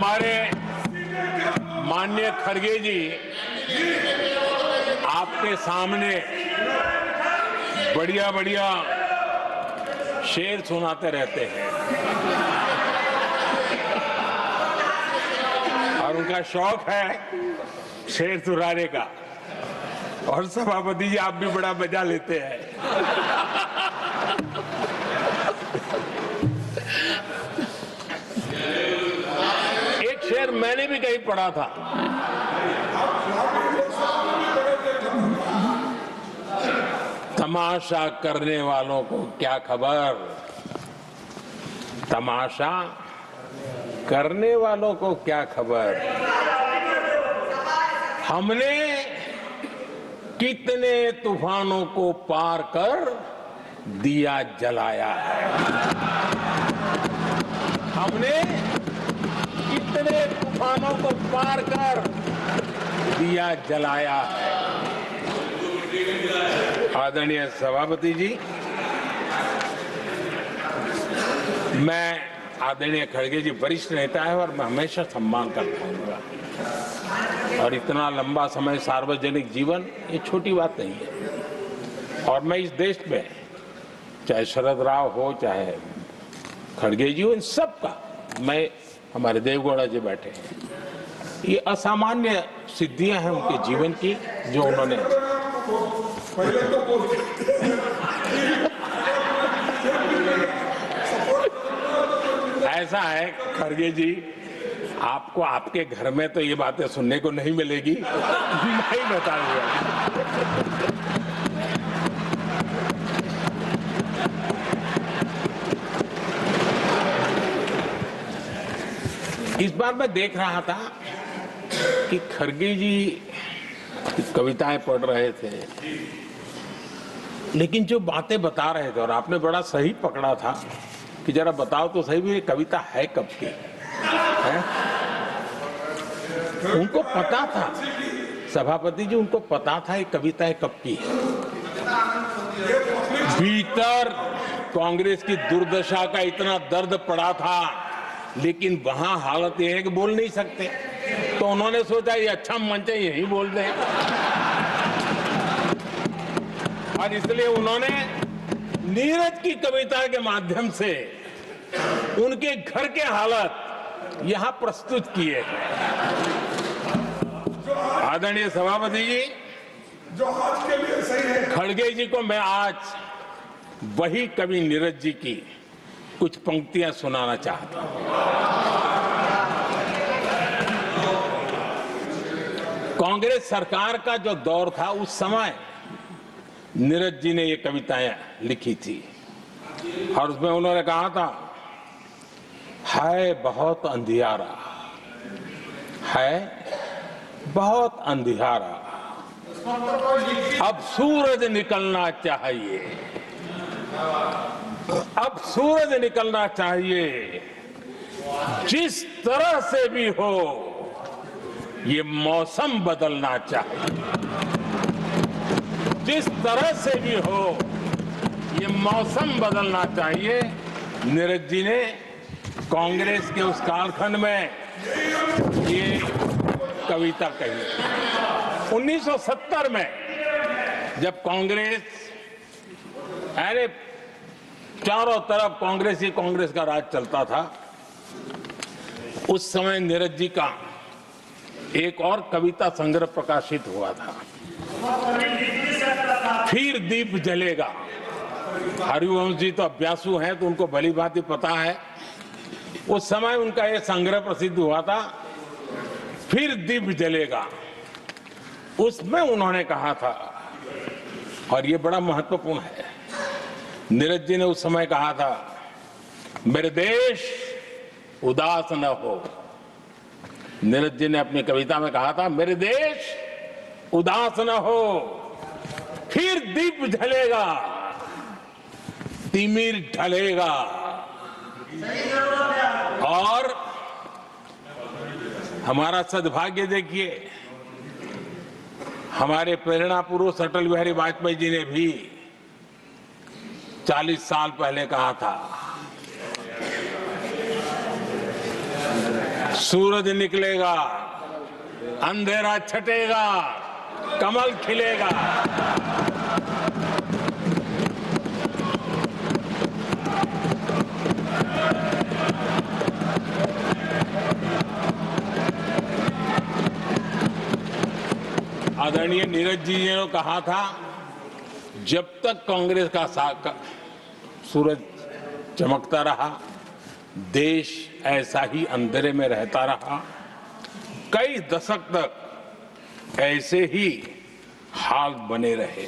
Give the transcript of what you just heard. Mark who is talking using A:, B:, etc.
A: हमारे माननीय खड़गे जी आपके सामने बढ़िया बढ़िया शेर सुनाते रहते हैं और उनका शौक है शेर सुनाने का। और सभापति जी आप भी बड़ा मजा लेते हैं। एक शेर मैंने भी कहीं पढ़ा था, तमाशा करने वालों को क्या खबर, तमाशा करने वालों को क्या खबर, हमने कितने तूफानों को पार कर दिया जलाया है, हमने कितने तूफानों को पार कर दिया जलाया है। आदरणीय सभापति जी, मैं आदरणीय खड़गे जी वरिष्ठ नेता है और मैं हमेशा सम्मान करता हूँ और इतना लंबा समय सार्वजनिक जीवन ये छोटी बात नहीं है। और मैं इस देश में चाहे शरद राव हो चाहे खड़गे जी हो, इन सब का मैं, हमारे देवगौड़ा जी बैठे हैं, ये असामान्य सिद्धियां हैं उनके जीवन की जो उन्होंने ऐसा है खड़गे जी, आपको आपके घर में तो ये बातें सुनने को नहीं मिलेगी, मैं ही बताऊंगा। इस बार मैं देख रहा था कि खड़गे जी कविताएं पढ़ रहे थे, लेकिन जो बातें बता रहे थे, और आपने बड़ा सही पकड़ा था कि जरा बताओ तो सही भी ये कविता है कब की है? उनको पता था, सभापति जी उनको पता था ये कविता कब की है। भीतर कांग्रेस की दुर्दशा का इतना दर्द पड़ा था, लेकिन वहां हालत यह है कि बोल नहीं सकते, तो उन्होंने सोचा ये अच्छा मंच है, यही बोल दें। और इसलिए उन्होंने नीरज की कविता के माध्यम से उनके घर के हालात यहां प्रस्तुत किए हैं। आदरणीय सभापति जी,
B: जो आज के लिए सही है,
A: खड़गे जी को मैं आज वही कवि नीरज जी की कुछ पंक्तियां सुनाना चाहता हूं। कांग्रेस सरकार का जो दौर था उस समय नीरज जी ने ये कविताएं लिखी थी और उसमें उन्होंने कहा था, है बहुत अंधियारा, है बहुत अंधियारा, अब सूरज निकलना चाहिए, अब सूरज निकलना चाहिए, जिस तरह से भी हो ये मौसम बदलना चाहिए, जिस तरह से भी हो ये मौसम बदलना चाहिए। नीरज जी ने कांग्रेस के उस कालखंड में ये कविता कही। 1970 में जब कांग्रेस, अरे चारों तरफ कांग्रेस ही कांग्रेस का राज चलता था, उस समय नीरज जी का एक और कविता संग्रह प्रकाशित हुआ था, फिर दीप जलेगा। हरिवंश जी तो अभ्यासु हैं तो उनको भली भांति पता है, उस समय उनका यह संग्रह प्रसिद्ध हुआ था, फिर दीप जलेगा। उसमें उन्होंने कहा था, और ये बड़ा महत्वपूर्ण है, नीरज जी ने उस समय कहा था, मेरे देश उदास न हो। नीरज जी ने अपनी कविता में कहा था, मेरे देश उदास न हो, फिर दीप जलेगा, तिमिर ढलेगा। और हमारा सद्भाग्य देखिए, हमारे प्रेरणा पुरुष अटल बिहारी वाजपेयी जी ने भी 40 साल पहले कहा था सूरज निकलेगा, अंधेरा छटेगा, कमल खिलेगा। आदरणीय नीरज जी ने कहा था, जब तक कांग्रेस का सूरज चमकता रहा, देश ऐसा ही अंधेरे में रहता रहा। कई दशक तक ऐसे ही हाल बने रहे।